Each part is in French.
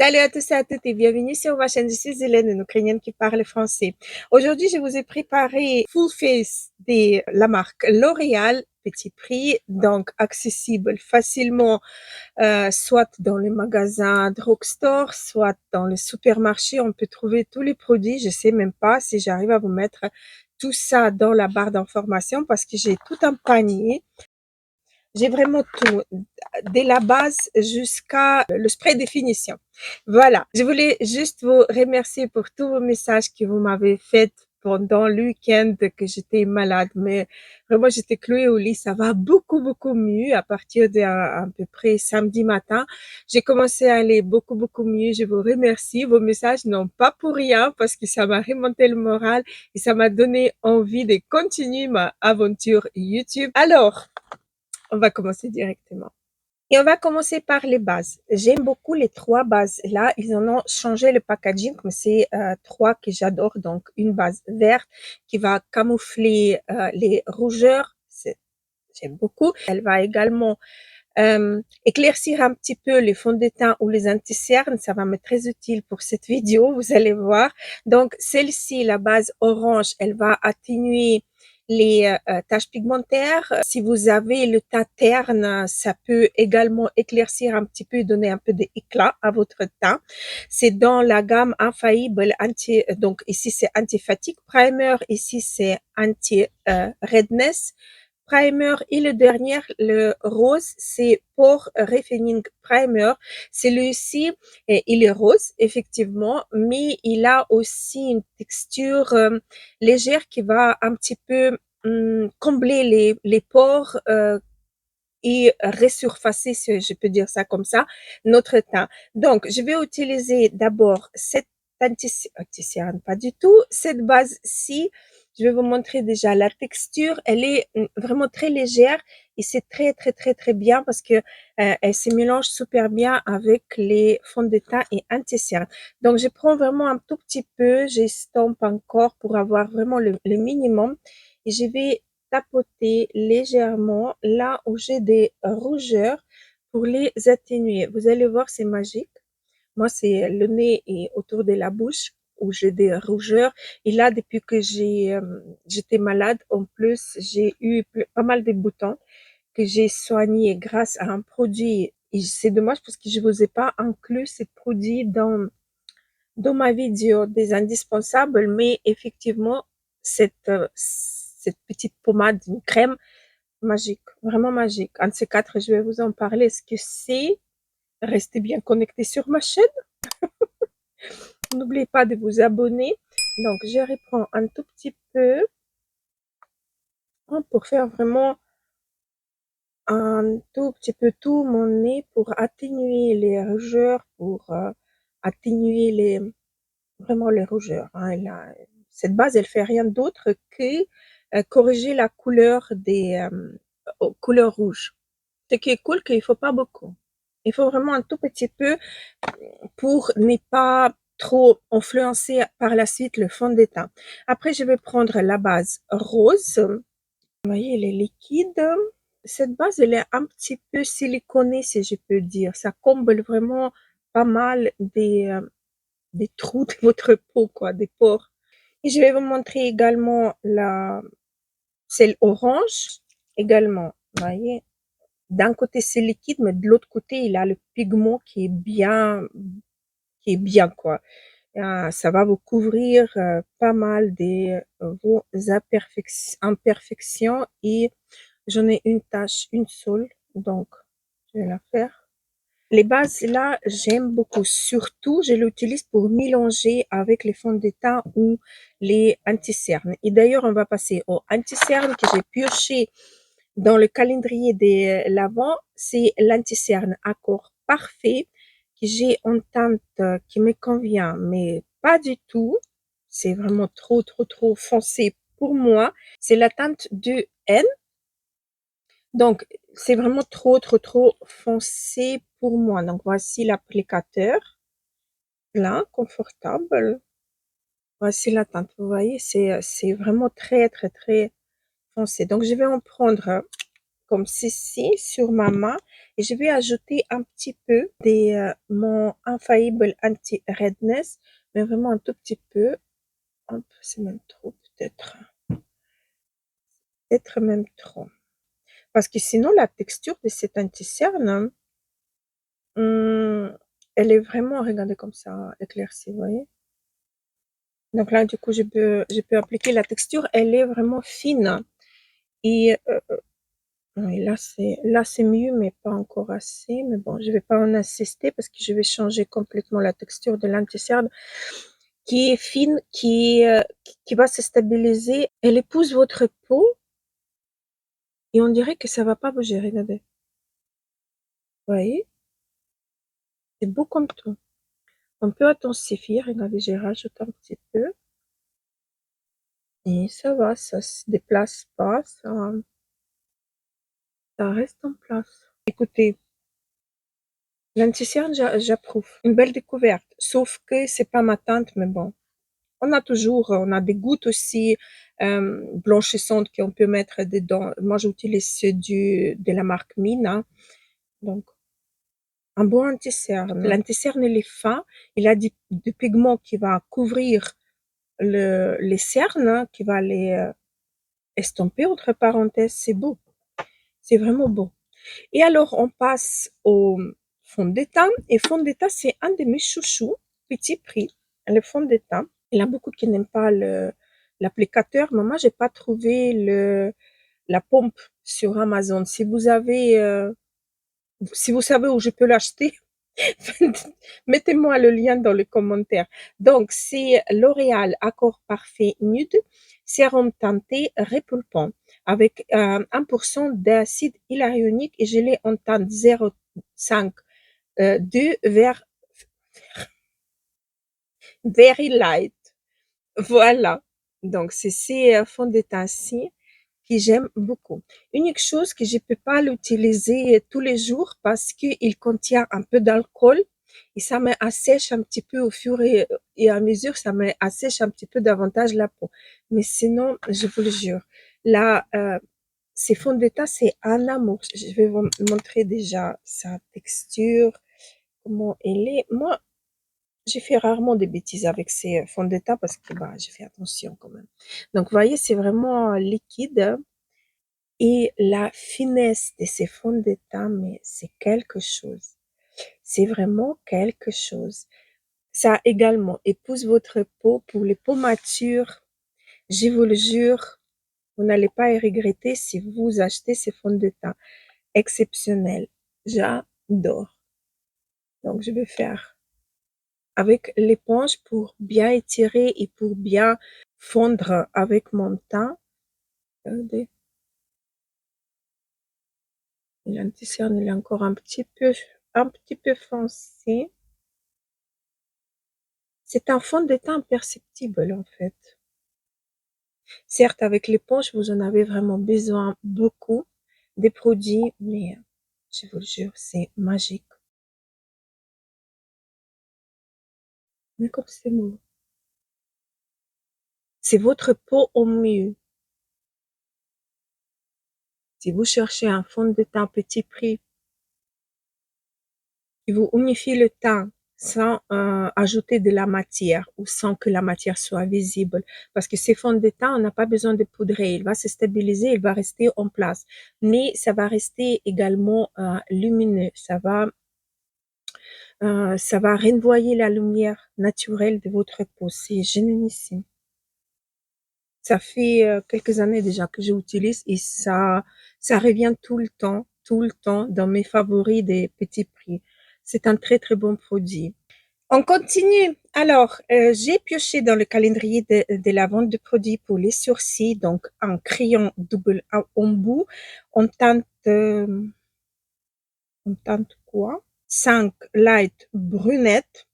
Salut à tous et à toutes et bienvenue sur ma chaîne. Je suis Hélène, une Ukrainienne qui parle français. Aujourd'hui, je vous ai préparé Full Face de la marque L'Oréal, petit prix, donc accessible facilement, soit dans les magasins drugstore, soit dans les supermarchés. On peut trouver tous les produits. Je sais même pas si j'arrive à vous mettre tout ça dans la barre d'information parce que j'ai tout un panier. J'ai vraiment tout, dès la base jusqu'à le spray de finition. Voilà, je voulais juste vous remercier pour tous vos messages que vous m'avez fait pendant le week-end que j'étais malade, mais vraiment j'étais clouée au lit, ça va beaucoup mieux à partir de à peu près samedi matin. J'ai commencé à aller beaucoup mieux, je vous remercie. Vos messages n'ont pas pour rien parce que ça m'a remonté le moral et ça m'a donné envie de continuer ma aventure YouTube. Alors, on va commencer directement. Et on va commencer par les bases. J'aime beaucoup les trois bases. Là, ils en ont changé le packaging, mais c'est trois que j'adore. Donc, une base verte qui va camoufler les rougeurs. J'aime beaucoup. Elle va également éclaircir un petit peu les fonds de teint ou les anti-cernes. Ça va m'être très utile pour cette vidéo, vous allez voir. Donc, celle-ci, la base orange, elle va atténuer les taches pigmentaires. Si vous avez le teint terne, ça peut également éclaircir un petit peu et donner un peu d'éclat à votre teint. C'est dans la gamme Infaillible anti, donc ici c'est anti-fatigue primer, ici c'est anti-redness primer et le dernier, le rose, c'est Pore Refining Primer. Celui-ci, il est rose, effectivement, mais il a aussi une texture légère qui va un petit peu combler les pores et resurfacer, si je peux dire ça comme ça, notre teint. Donc, je vais utiliser d'abord cette anti-cerne, pas du tout, cette base-ci. Je vais vous montrer déjà la texture. Elle est vraiment très légère et c'est très bien parce que elle se mélange super bien avec les fonds de teint et anti-cerne. Donc, je prends vraiment un tout petit peu, j'estompe encore pour avoir vraiment le minimum et je vais tapoter légèrement là où j'ai des rougeurs pour les atténuer. Vous allez voir, c'est magique. Moi, c'est le nez et autour de la bouche où j'ai des rougeurs. Et là, depuis que j'étais malade, en plus, j'ai eu pas mal de boutons que j'ai soignés grâce à un produit. Et c'est dommage parce que je vous ai pas inclus ce produit dans ma vidéo des indispensables, mais effectivement, cette petite pommade, une crème magique, vraiment magique. Un de ces quatre, je vais vous en parler. Ce que c'est, restez bien connectés sur ma chaîne. N'oubliez pas de vous abonner. Donc, je reprends un tout petit peu pour faire vraiment un tout petit peu tout mon nez pour atténuer les rougeurs, pour atténuer vraiment les rougeurs. Hein. Cette base, elle fait rien d'autre que corriger la couleur des couleurs rouges. Ce qui est cool, qu'il faut pas beaucoup. Il faut vraiment un tout petit peu pour ne pas trop influencer par la suite le fond de teint. Après, je vais prendre la base rose. Vous voyez, elle est liquide. Cette base, elle est un petit peu siliconée, si je peux dire. Ça comble vraiment pas mal des trous de votre peau, quoi, des pores. Et je vais vous montrer également celle orange, également. Vous voyez, d'un côté c'est liquide, mais de l'autre côté il a le pigment qui est bien, quoi. Ça va vous couvrir pas mal de vos imperfections et j'en ai une tache, une seule, donc je vais la faire. Les bases là, j'aime beaucoup. Surtout, je l'utilise pour mélanger avec les fonds de teint ou les anti-cernes. Et d'ailleurs, on va passer aux anti-cernes que j'ai pioché dans le calendrier des l'Avent. C'est l'anti-cerne Accord Parfait que j'ai en teinte qui me convient, mais pas du tout. C'est vraiment trop foncé pour moi. C'est la teinte de N. Donc, c'est vraiment trop foncé pour moi. Donc, voici l'applicateur. Là, confortable. Voici la teinte. Vous voyez, c'est vraiment très foncé. Donc, je vais en prendre comme ceci sur ma main et je vais ajouter un petit peu mon Infaillible Anti-Redness, mais vraiment un tout petit peu. Hop, c'est même trop peut-être. Peut-être même trop. Parce que sinon, la texture de cet anti-cerne, elle est vraiment, regardez comme ça, éclaircie, vous voyez. Donc là, du coup, je peux appliquer la texture, elle est vraiment fine. Et oui, là c'est mieux, mais pas encore assez. Mais bon, je vais pas en insister parce que je vais changer complètement la texture de l'anti-cerne qui est fine, qui va se stabiliser. Elle épouse votre peau et on dirait que ça va pas bouger. Regardez. Vous voyez? C'est beau comme tout. On peut intensifier. Regardez, je rajoute un petit peu. Et ça va, ça se déplace pas, ça reste en place. Écoutez, l'anti-cerne, j'approuve. Une belle découverte. Sauf que c'est pas ma teinte, mais bon. On a des gouttes aussi blanchissantes qu'on peut mettre dedans. Moi, j'utilise ceux de la marque Mina. Donc, un bon anti-cerne. L'anti-cerne, il est fin. Il a du pigment qui va couvrir les cernes, hein, qui va les estomper, entre parenthèses. C'est beau. C'est vraiment beau. Et alors, on passe au fond de teint. Et fond de teint, c'est un de mes chouchous, petit prix. Le fond de teint. Il y en a beaucoup qui n'aiment pas l'applicateur, mais moi, j'ai pas trouvé la pompe sur Amazon. Si vous savez où je peux l'acheter, mettez-moi le lien dans les commentaires. Donc, c'est L'Oréal Accord Parfait Nude, sérum teinté répulpant avec 1% d'acide hyaluronique et gelé en teinte 0,5 de Very Light. Voilà. Donc, c'est ces fonds de teint-ci que j'aime beaucoup. Unique chose que je peux pas l'utiliser tous les jours parce qu'il contient un peu d'alcool et ça m'assèche un petit peu au fur et à mesure, ça m'assèche un petit peu davantage la peau. Mais sinon, je vous le jure, là, ces fonds de teint, c'est un amour. Je vais vous montrer déjà sa texture, comment elle est. Moi, j'ai fait rarement des bêtises avec ces fonds de teint parce que bah, j'ai fait attention quand même. Donc, vous voyez, c'est vraiment liquide et la finesse de ces fonds de teint, mais c'est quelque chose. C'est vraiment quelque chose. Ça également épouse votre peau pour les peaux matures. Je vous le jure, vous n'allez pas y regretter si vous achetez ces fonds de teint. Exceptionnel. J'adore. Donc, je vais faire avec l'éponge pour bien étirer et pour bien fondre avec mon teint. Regardez. L'anti-cerne, il est encore un petit peu foncé. C'est un fond de teint imperceptible, en fait. Certes, avec l'éponge, vous en avez vraiment besoin beaucoup des produits, mais je vous le jure, c'est magique. Mais comme c'est beau. C'est votre peau au mieux. Si vous cherchez un fond de teint petit prix qui vous unifie le teint sans ajouter de la matière ou sans que la matière soit visible. Parce que ces fonds de teint, on n'a pas besoin de poudrer. Il va se stabiliser, il va rester en place. Mais ça va rester également lumineux. Ça va renvoyer la lumière naturelle de votre peau. C'est génialissime. Ça fait quelques années déjà que j'utilise et ça revient tout le temps dans mes favoris des petits prix. C'est un très très bon produit. On continue. Alors, j'ai pioché dans le calendrier de la vente de produits pour les sourcils, donc un crayon double embout. On tente, on tente quoi? 5 light brunette.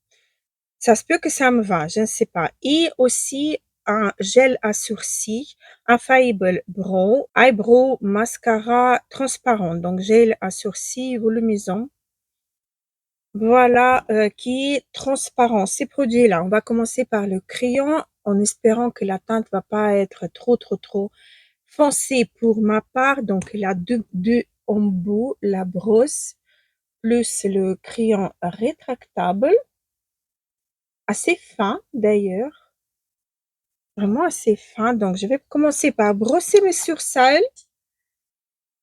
Ça se peut que ça me va, je ne sais pas. Et aussi un gel à sourcils, Infaillible Brow, Eyebrow Mascara transparent. Donc, gel à sourcils volumisant. Voilà, qui est transparent. Ces produits-là, on va commencer par le crayon en espérant que la teinte va pas être trop foncé pour ma part, donc il a deux embouts, la brosse, plus le crayon rétractable, assez fin d'ailleurs, vraiment assez fin. Donc je vais commencer par brosser mes surcils.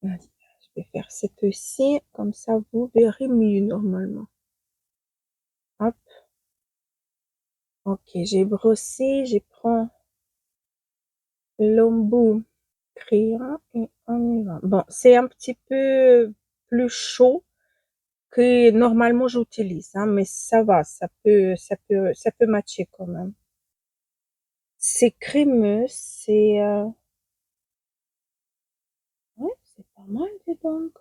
Je vais faire cette-ci, comme ça vous verrez mieux normalement. Hop. Ok, j'ai brossé, je prends l'embout crayon et on y va. Bon, c'est un petit peu plus chaud que normalement j'utilise, hein, mais ça va, ça peut matcher quand même. C'est crémeux, ouais, c'est pas mal, dis donc.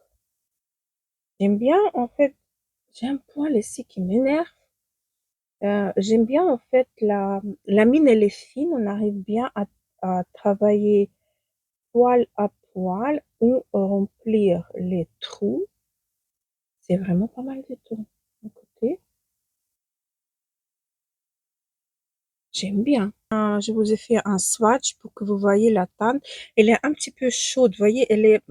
J'aime bien, en fait, j'ai un poil ici qui m'énerve. J'aime bien, en fait, la mine, elle est fine, on arrive bien à travailler poil à poil ou remplir les trous. C'est vraiment pas mal du tout. D'un côté, j'aime bien. Je vous ai fait un swatch pour que vous voyez la teinte. Elle est un petit peu chaude, vous voyez, elle est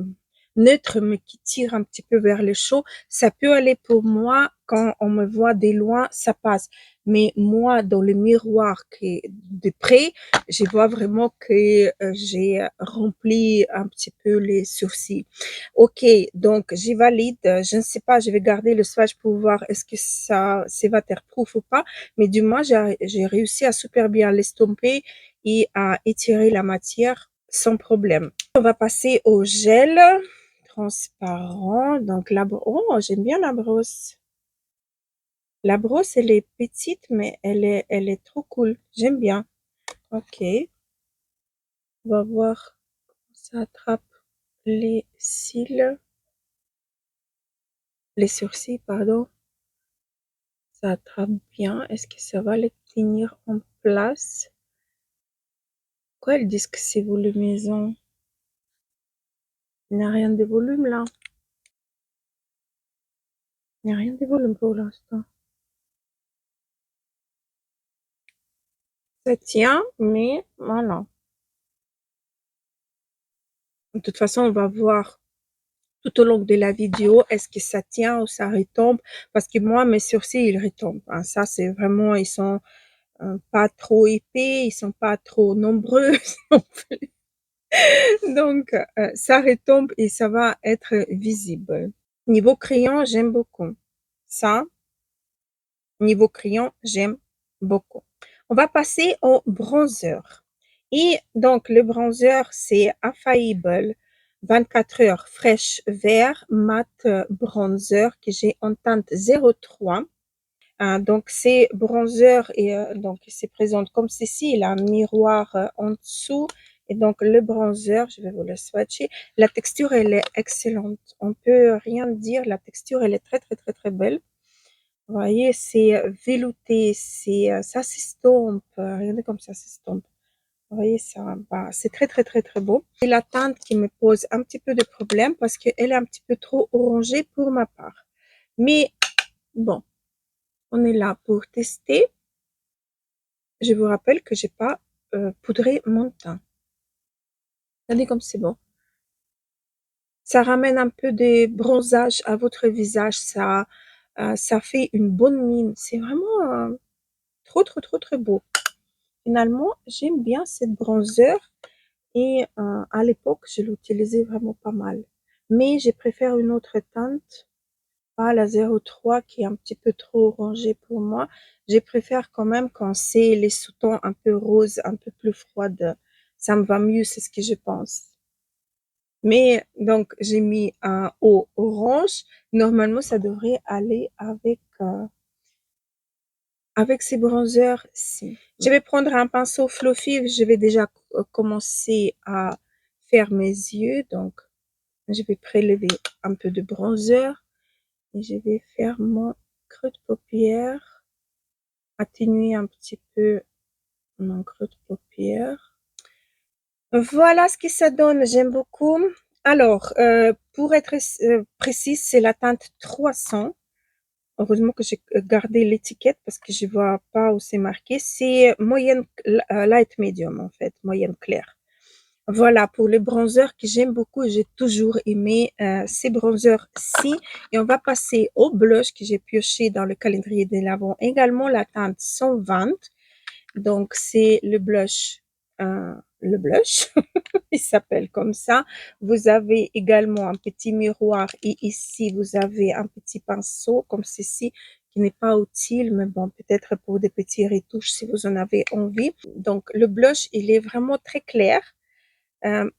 neutre, mais qui tire un petit peu vers le chaud. Ça peut aller pour moi, quand on me voit de loin, ça passe. Mais moi, dans le miroir qui est de près, je vois vraiment que j'ai rempli un petit peu les sourcils. Ok, donc j'y valide. Je ne sais pas, je vais garder le swatch pour voir est-ce que ça c'est waterproof ou pas. Mais du moins, j'ai réussi à super bien l'estomper et à étirer la matière sans problème. On va passer au gel transparent. Donc oh, j'aime bien la brosse. La brosse, elle est petite, mais elle est trop cool. J'aime bien. Ok. On va voir. Ça attrape les cils, les sourcils, pardon. Ça attrape bien. Est-ce que ça va les tenir en place? Pourquoi ils disent que c'est volumisant? Il n'y a rien de volume là. Il n'y a rien de volume pour l'instant. Ça tient, mais voilà. De toute façon, on va voir tout au long de la vidéo, est-ce que ça tient ou ça retombe? Parce que moi, mes sourcils, ils retombent, hein. Ça, c'est vraiment, ils sont pas trop épais, ils sont pas trop nombreux. Donc, ça retombe et ça va être visible. Niveau crayon, j'aime beaucoup. Ça, niveau crayon, j'aime beaucoup. On va passer au bronzer. Et donc, le bronzer, c'est Infaillible 24 heures fraîche vert mat bronzer que j'ai en teinte 03. Donc, c'est bronzer et donc, il se présente comme ceci. Il a un miroir en dessous. Et donc, le bronzer, je vais vous le swatcher. La texture, elle est excellente. On peut rien dire. La texture, elle est très, très, très, très belle. Vous voyez, c'est velouté, ça s'estompe, regardez comme ça s'estompe. Vous voyez ça, bah, c'est très très très très beau. C'est la teinte qui me pose un petit peu de problème parce qu'elle est un petit peu trop orangée pour ma part. Mais bon, on est là pour tester. Je vous rappelle que j'ai pas poudré mon teint. Regardez comme c'est bon. Ça ramène un peu de bronzage à votre visage, ça fait une bonne mine. C'est vraiment trop trop trop très beau. Finalement, j'aime bien cette bronzer et à l'époque, je l'utilisais vraiment pas mal. Mais je préfère une autre teinte, pas la 03 qui est un petit peu trop orangée pour moi. Je préfère quand même quand c'est les sous-tons un peu roses, un peu plus froides. Ça me va mieux, c'est ce que je pense. Mais donc, j'ai mis un haut orange. Normalement, ça devrait aller avec ces bronzers-ci. Je vais prendre un pinceau fluffy. Je vais déjà commencer à faire mes yeux. Donc, je vais prélever un peu de bronzer et je vais faire mon creux de paupière, atténuer un petit peu mon creux de paupière. Voilà ce que ça donne. J'aime beaucoup. Alors, pour être précise, c'est la teinte 300. Heureusement que j'ai gardé l'étiquette parce que je vois pas où c'est marqué. C'est moyenne light medium en fait, moyenne claire. Voilà, pour les bronzers que j'aime beaucoup et j'ai toujours aimé ces bronzers-ci. Et on va passer au blush que j'ai pioché dans le calendrier de l'Avent. Également la teinte 120. Donc, c'est le blush, il s'appelle comme ça. Vous avez également un petit miroir et ici, vous avez un petit pinceau comme ceci qui n'est pas utile, mais bon, peut-être pour des petits retouches si vous en avez envie. Donc, le blush, il est vraiment très clair. Euh,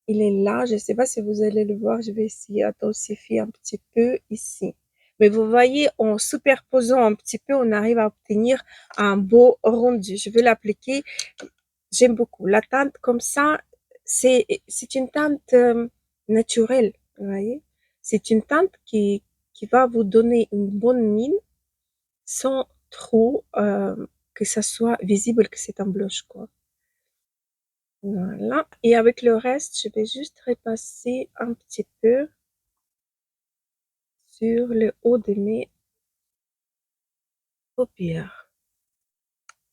il est là, je ne sais pas si vous allez le voir, je vais essayer d'intensifier un petit peu ici. Mais vous voyez, en superposant un petit peu, on arrive à obtenir un beau rendu. Je vais l'appliquer. J'aime beaucoup. La teinte comme ça, c'est une teinte naturelle, vous voyez. C'est une teinte qui va vous donner une bonne mine sans trop que ça soit visible que c'est un blush, quoi. Voilà. Et avec le reste, je vais juste repasser un petit peu sur le haut de mes paupières.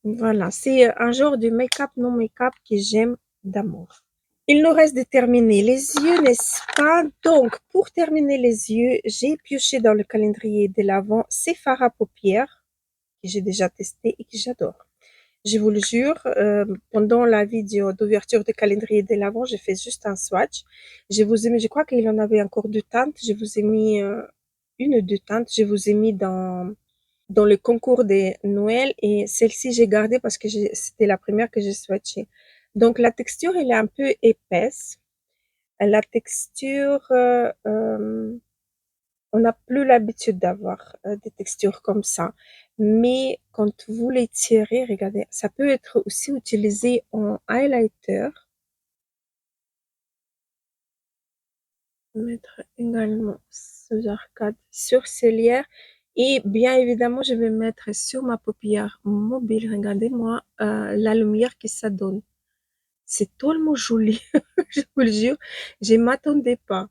Voilà. C'est un genre de make-up, non make-up que j'aime d'amour. Il nous reste de terminer les yeux, n'est-ce pas? Donc, pour terminer les yeux, j'ai pioché dans le calendrier de l'Avent ces fards à paupières que j'ai déjà testé et que j'adore. Je vous le jure, pendant la vidéo d'ouverture du calendrier de l'Avent, j'ai fait juste un swatch. Je vous ai mis, je crois qu'il en avait encore deux teintes. Je vous ai mis une ou deux teintes. Je vous ai mis dans le concours de Noël et celle-ci j'ai gardé parce que c'était la première que j'ai swatchée. Donc la texture elle est un peu épaisse. La texture, on n'a plus l'habitude d'avoir des textures comme ça. Mais quand vous les tirez, regardez, ça peut être aussi utilisé en highlighter. Mettre également ces arcades sourcilières. Et bien évidemment, je vais mettre sur ma paupière mobile, regardez-moi la lumière que ça donne. C'est tellement joli, je vous le jure. Je m'attendais pas.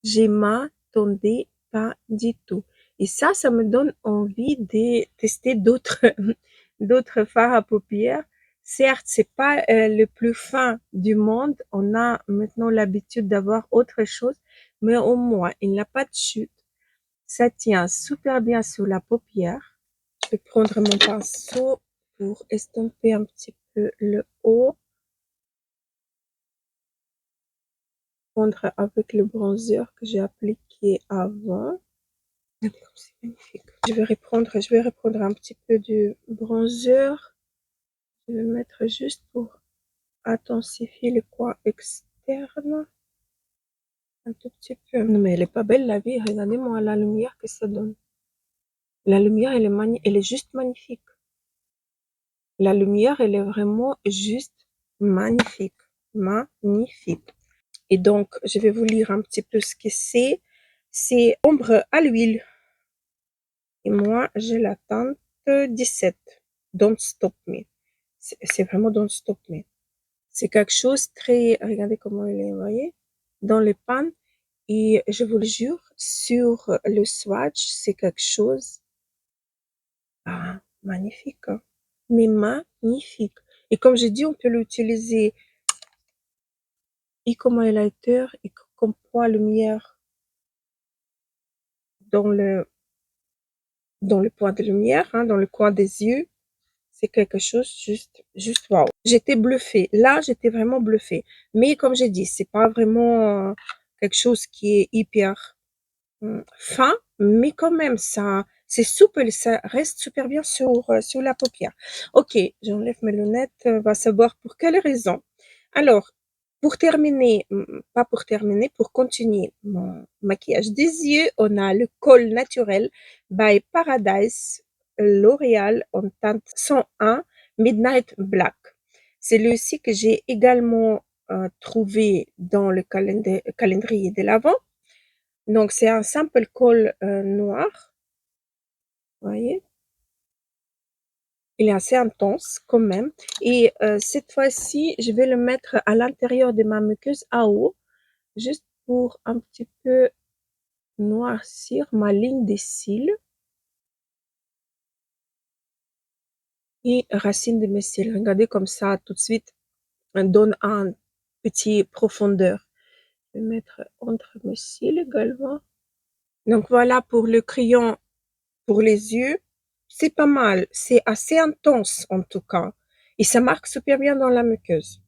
Je m'attendais pas du tout. Et ça me donne envie de tester d'autres, d'autres fards à paupières. Certes, c'est pas le plus fin du monde. On a maintenant l'habitude d'avoir autre chose, mais au moins, il n'a pas de chute. Ça tient super bien sur la paupière. Je vais prendre mon pinceau pour estomper un petit peu le haut. Prendre avec le bronzer que j'ai appliqué avant. C'est magnifique. Je vais reprendre un petit peu du bronzer. Je vais mettre juste pour intensifier le coin externe. Un tout petit peu. Non, mais elle est pas belle la vie. Regardez-moi la lumière que ça donne. La lumière, elle est juste magnifique. La lumière, elle est vraiment juste magnifique. Magnifique. Et donc, je vais vous lire un petit peu ce que c'est. C'est ombre à l'huile. Et moi, j'ai la teinte 17. Don't Stop Me. C'est vraiment Don't Stop Me. C'est quelque chose très, regardez comment il est, vous voyez, dans les pannes. Et je vous le jure, sur le swatch, c'est quelque chose, magnifique, hein. Mais magnifique. Et comme j'ai dit, on peut l'utiliser et comme highlighter et comme point lumière dans le point de lumière, hein, dans le coin des yeux. C'est quelque chose juste waouh. J'étais bluffée. Là, j'étais vraiment bluffée. Mais comme j'ai dit, c'est pas vraiment quelque chose qui est hyper fin, mais quand même, ça, c'est souple, ça reste super bien sur la paupière. Ok, j'enlève mes lunettes, va savoir pour quelle raison. Alors, pour terminer, pas pour terminer, pour continuer mon maquillage des yeux, on a le col naturel by Paradise L'Oréal en teinte 101 Midnight Black. C'est lui-ci que j'ai également trouvé dans le calendrier de l'Avent. Donc, c'est un simple col noir, vous voyez. Il est assez intense quand même. Et cette fois-ci, je vais le mettre à l'intérieur de ma muqueuse à eau, juste pour un petit peu noircir ma ligne des cils et racine de mes cils. Regardez comme ça, tout de suite, on donne un petite profondeur. Je vais mettre entre mes cils également. Donc voilà pour le crayon pour les yeux. C'est pas mal. C'est assez intense en tout cas. Et ça marque super bien dans la muqueuse.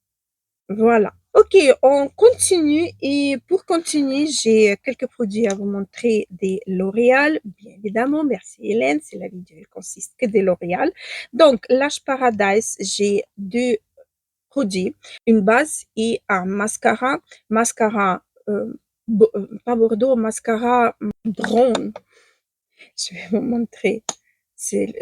Voilà. Ok, on continue et pour continuer, j'ai quelques produits à vous montrer des L'Oréal. Bien évidemment, merci Hélène, c'est la vidéo, elle consiste que des L'Oréal. Donc, Lash Paradise, j'ai deux produits, une base et un mascara. Mascara, pas Bordeaux, mascara brun. Je vais vous montrer. C'est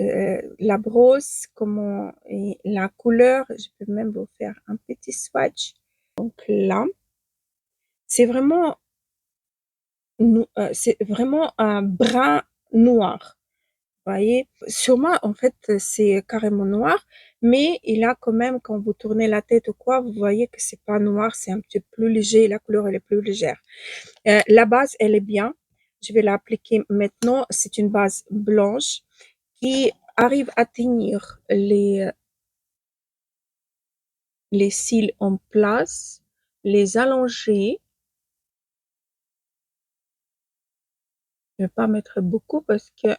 la brosse, comment et la couleur. Je peux même vous faire un petit swatch. Donc là, c'est vraiment, c'est vraiment un brun noir. Vous voyez, sur moi, en fait, c'est carrément noir, mais il a quand même, quand vous tournez la tête ou quoi, vous voyez que c'est pas noir, c'est un petit peu plus léger, la couleur elle est plus légère. La base, elle est bien. Je vais l'appliquer maintenant. C'est une base blanche qui arrive à tenir les cils en place, les allonger. Je vais pas mettre beaucoup parce que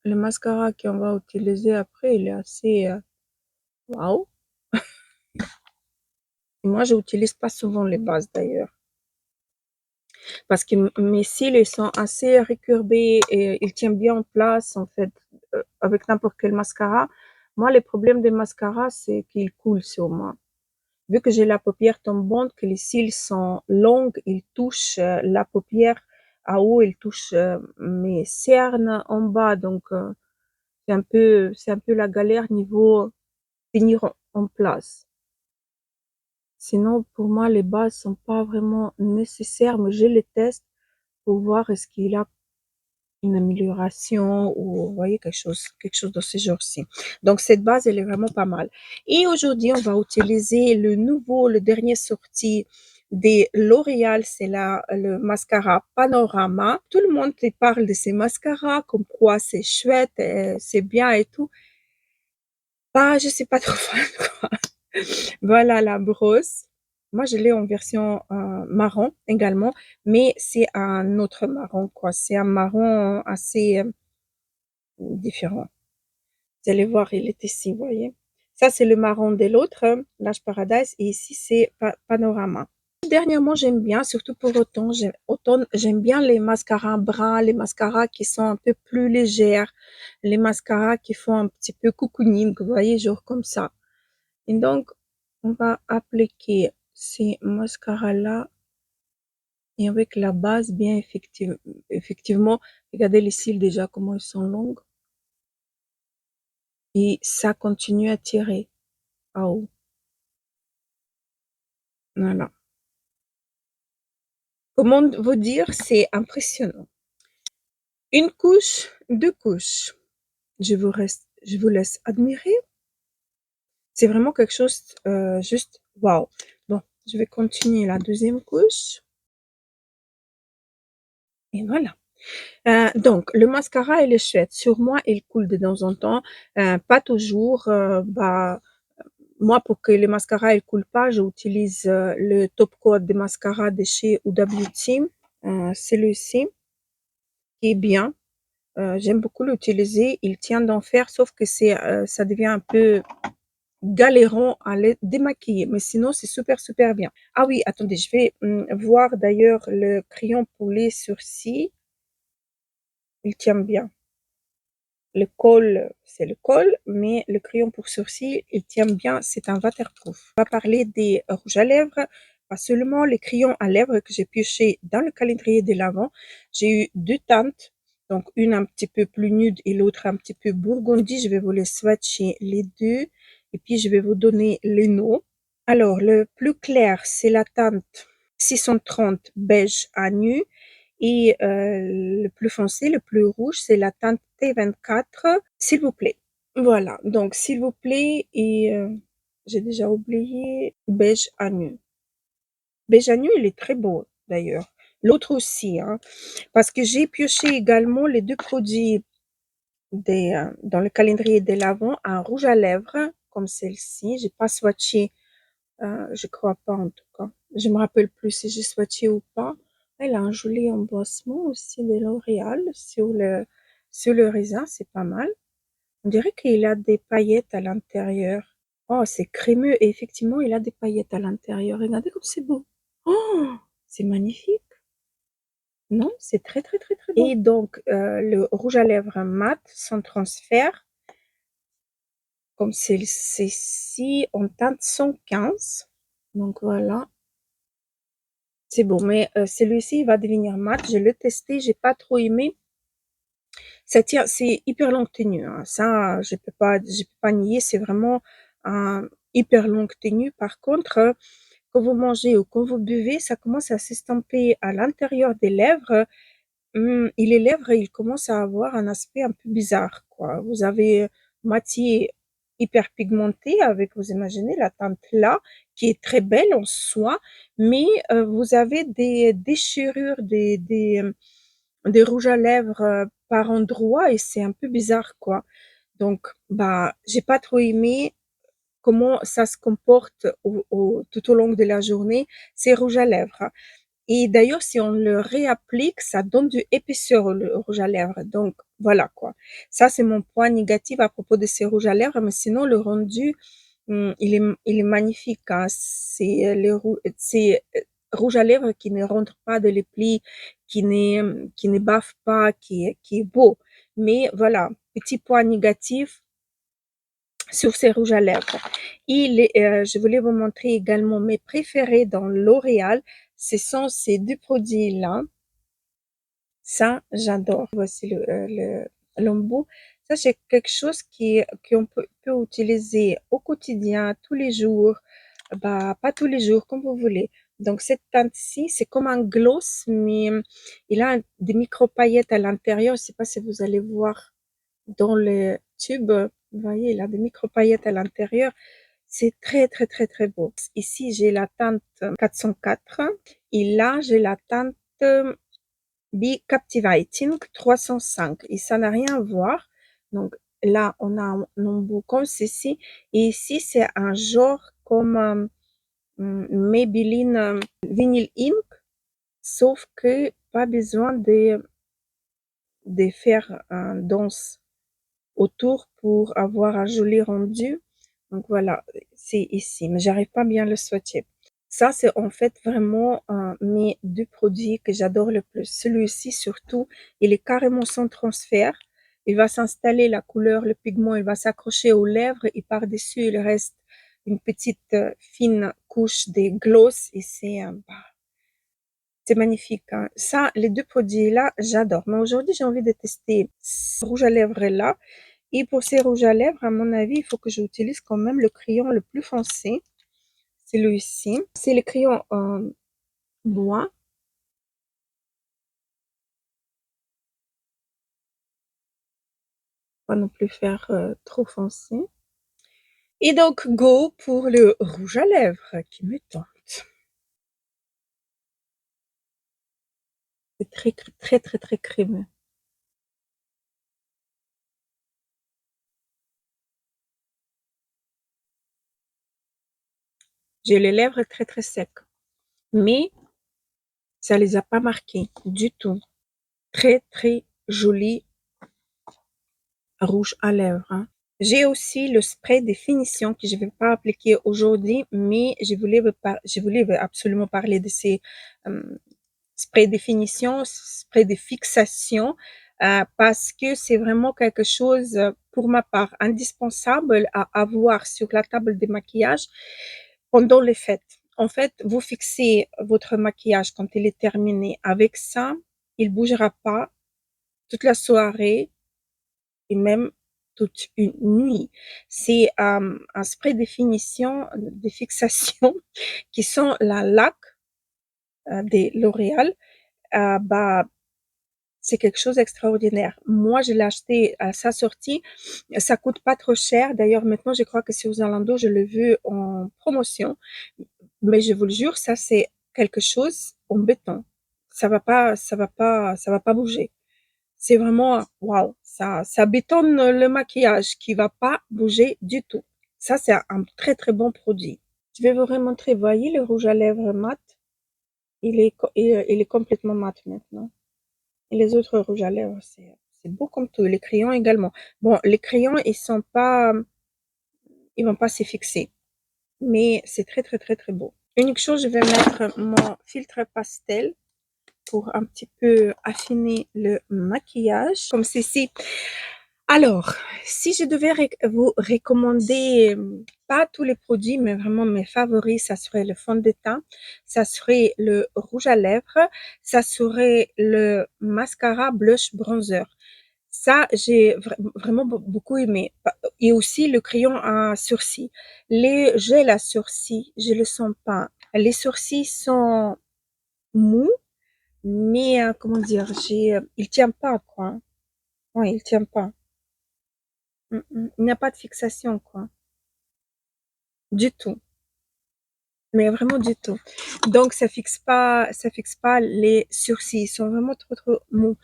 le mascara qu'on va utiliser après, il est assez waouh. Moi, je n'utilise pas souvent les bases d'ailleurs parce que mes cils ils sont assez récurbés et ils tiennent bien en place en fait avec n'importe quel mascara. Moi, le problème des mascaras, c'est qu'ils coulent sur moi. Vu que j'ai la paupière tombante, que les cils sont longs, ils touchent la paupière à haut, ils touchent mes cernes en bas, donc c'est un peu la galère niveau tenir en place. Sinon, pour moi, les bases sont pas vraiment nécessaires, mais je les teste pour voir est-ce qu'il y a une amélioration ou vous voyez quelque chose de ce genre-ci. Donc cette base, elle est vraiment pas mal. Et aujourd'hui, on va utiliser le dernier sorti des L'Oréal, c'est le mascara Panorama. Tout le monde te parle de ces mascaras, comme quoi c'est chouette, c'est bien et tout. Bah, je sais pas trop fan, quoi. Voilà la brosse. Moi, je l'ai en version marron également, mais c'est un autre marron, quoi. C'est un marron assez différent. Vous allez voir, il est ici, vous voyez. Ça, c'est le marron de l'autre, Lash Paradise, et ici, c'est Panorama. Dernièrement, j'aime bien, surtout pour automne, j'aime bien les mascaras bruns, les mascaras qui sont un peu plus légères, les mascaras qui font un petit peu cocooning, vous voyez, genre comme ça. Et donc, on va appliquer ces mascaras-là et avec la base bien effectivement, regardez les cils déjà comment ils sont longs et ça continue à tirer à haut. Voilà. Comment vous dire, c'est impressionnant. Une couche, deux couches. Je vous laisse admirer. C'est vraiment quelque chose juste waouh. Bon, je vais continuer la deuxième couche. Et voilà. Donc, le mascara, il est chouette. Sur moi, il coule de temps en temps. Pas toujours. Bah, moi, pour que le mascara ne coule pas, j'utilise le top coat de mascara de chez Huda Beauty. Celui-ci qui est bien. J'aime beaucoup l'utiliser. Il tient d'enfer, sauf que ça devient un peu galérant à les démaquiller. Mais sinon, c'est super, super bien. Ah oui, attendez, je vais voir d'ailleurs le crayon pour les sourcils. Il tient bien. Le col, c'est le col, mais le crayon pour sourcils, il tient bien, c'est un waterproof. On va parler des rouges à lèvres, pas seulement les crayons à lèvres que j'ai pioché dans le calendrier de l'Avent. J'ai eu deux teintes, donc une un petit peu plus nude et l'autre un petit peu burgundy. Je vais vous les swatcher les deux et puis je vais vous donner les noms. Alors, le plus clair, c'est la teinte 630 beige à nu. Et le plus foncé, le plus rouge, c'est la teinte T24, s'il vous plaît. Voilà, donc s'il vous plaît, et j'ai déjà oublié, beige à nu. Beige à nu, il est très beau d'ailleurs. L'autre aussi, hein, parce que j'ai pioché également les deux produits dans le calendrier de l'Avent, un rouge à lèvres, comme celle-ci. J'ai pas swatché Je crois pas en tout cas. Je me rappelle plus si j'ai swatché ou pas. Elle a un joli embossement aussi de L'Oréal sur le raisin, c'est pas mal. On dirait qu'il a des paillettes à l'intérieur. Oh, c'est crémeux et effectivement, il a des paillettes à l'intérieur. Regardez comme c'est beau. Oh, c'est magnifique. Non, c'est très très très très beau. Et donc, le rouge à lèvres mat sans transfert, comme celle-ci, en teinte 115. Donc voilà, c'est beau. Mais celui-ci, il va devenir mat. Je l'ai testé, j'ai pas trop aimé. Ça tient, c'est hyper longue tenue, hein. Ça, je peux pas nier. C'est vraiment un hyper longue tenue. Par contre, quand vous mangez ou quand vous buvez, ça commence à s'estomper à l'intérieur des lèvres. Et les lèvres, ils commencent à avoir un aspect un peu bizarre, quoi. Vous avez moitié hyper pigmentée avec, vous imaginez, la teinte là, qui est très belle en soi, mais vous avez des déchirures, des rouges à lèvres par endroits et c'est un peu bizarre, quoi. Donc, bah, j'ai pas trop aimé comment ça se comporte tout au long de la journée, ces rouges à lèvres. Et d'ailleurs, si on le réapplique, ça donne du épaisseur le rouge à lèvres. Donc, voilà quoi. Ça, c'est mon point négatif à propos de ces rouges à lèvres. Mais sinon, le rendu, il est magnifique, hein. C'est rouge à lèvres qui ne rentre pas dans les plis, qui ne baffe pas, qui est beau. Mais voilà, petit point négatif sur ces rouges à lèvres. Je voulais vous montrer également mes préférés dans L'Oréal. Ce sont ces deux produits-là. Ça, j'adore. Voici l'embout. Ça, c'est quelque chose qu'on peut utiliser au quotidien, tous les jours. Bah, pas tous les jours, comme vous voulez. Donc, cette teinte-ci, c'est comme un gloss, mais il a des micro-paillettes à l'intérieur. Je sais pas si vous allez voir dans le tube. Vous voyez, il a des micro-paillettes à l'intérieur. C'est très, très, très, très beau. Ici, j'ai la teinte 404 et là, j'ai la teinte Be Captivating 305 et ça n'a rien à voir. Donc là, on a un embout comme ceci et ici, c'est un genre comme Maybelline Vinyl Ink, sauf que pas besoin de faire un danse autour pour avoir un joli rendu. Donc voilà, c'est ici, mais j'arrive pas bien le swatcher. Ça, c'est en fait vraiment mes deux produits que j'adore le plus. Celui-ci, surtout, il est carrément sans transfert. Il va s'installer, la couleur, le pigment, il va s'accrocher aux lèvres et par-dessus, il reste une petite fine couche de gloss et c'est magnifique, hein. Ça, les deux produits-là, j'adore. Mais aujourd'hui, j'ai envie de tester ce rouge à lèvres-là. Et pour ces rouges à lèvres, à mon avis, il faut que j'utilise quand même le crayon le plus foncé. C'est celui-ci. C'est le crayon bois. Pas non plus faire trop foncé. Et donc, go pour le rouge à lèvres qui me tente. C'est très, très, très, très crémeux. J'ai les lèvres très, très secs. Mais ça les a pas marquées du tout. Très, très joli rouge à lèvres, hein. J'ai aussi le spray de finition que je ne vais pas appliquer aujourd'hui, mais je voulais absolument parler de ces sprays de finition, sprays de fixation, parce que c'est vraiment quelque chose, pour ma part, indispensable à avoir sur la table de maquillage pendant les fêtes. En fait, vous fixez votre maquillage quand il est terminé. Avec ça, il bougera pas toute la soirée et même toute une nuit. C'est un spray de finition, de fixation qui sent la laque de L'Oréal. Bah, c'est quelque chose d'extraordinaire. Moi, je l'ai acheté à sa sortie. Ça coûte pas trop cher. D'ailleurs, maintenant, je crois que c'est aux alentours, je l'ai vu en promotion. Mais je vous le jure, ça, c'est quelque chose en béton. Ça va pas bouger. C'est vraiment, waouh, ça bétonne le maquillage qui va pas bouger du tout. Ça, c'est un très, très bon produit. Je vais vous remontrer. Voyez le rouge à lèvres mat? Il est complètement mat maintenant. Et les autres rouges à lèvres, c'est beau comme tout. Les crayons également. Bon, les crayons, ils vont pas s'y fixer. Mais c'est très, très, très, très beau. Unique chose, je vais mettre mon filtre pastel pour un petit peu affiner le maquillage, comme ceci. Alors, si je devais vous recommander, pas tous les produits, mais vraiment mes favoris, ça serait le fond de teint, ça serait le rouge à lèvres, ça serait le mascara blush bronzer. Ça, j'ai vraiment beaucoup aimé. Et aussi le crayon à sourcils. Les gels à sourcils, je le sens pas. Les sourcils sont mous, mais comment dire, il tient pas quoi. Ouais, il tient pas. Il n'y a pas de fixation quoi, du tout. Mais vraiment du tout. Donc ça fixe pas les sourcils. Ils sont vraiment trop trop mous.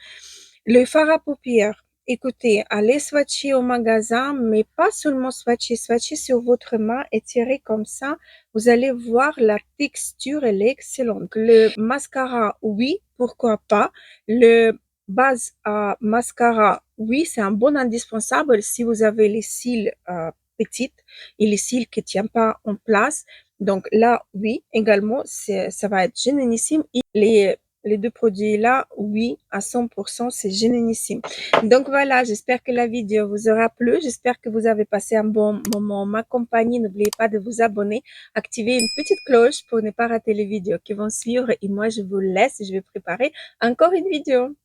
Le fard à paupières. Écoutez, allez swatcher au magasin, mais pas seulement swatcher, swatcher sur votre main, étirer comme ça. Vous allez voir la texture, elle est excellente. Le mascara, oui, pourquoi pas. Le base à mascara, oui, c'est un bon indispensable si vous avez les cils petites et les cils qui ne tiennent pas en place. Donc là, oui, également, ça va être génialissime. Et les deux produits-là, oui, à 100%, c'est génialissime. Donc voilà, j'espère que la vidéo vous aura plu. J'espère que vous avez passé un bon moment en ma compagnie. N'oubliez pas de vous abonner, activer une petite cloche pour ne pas rater les vidéos qui vont suivre. Et moi, je vous laisse et je vais préparer encore une vidéo.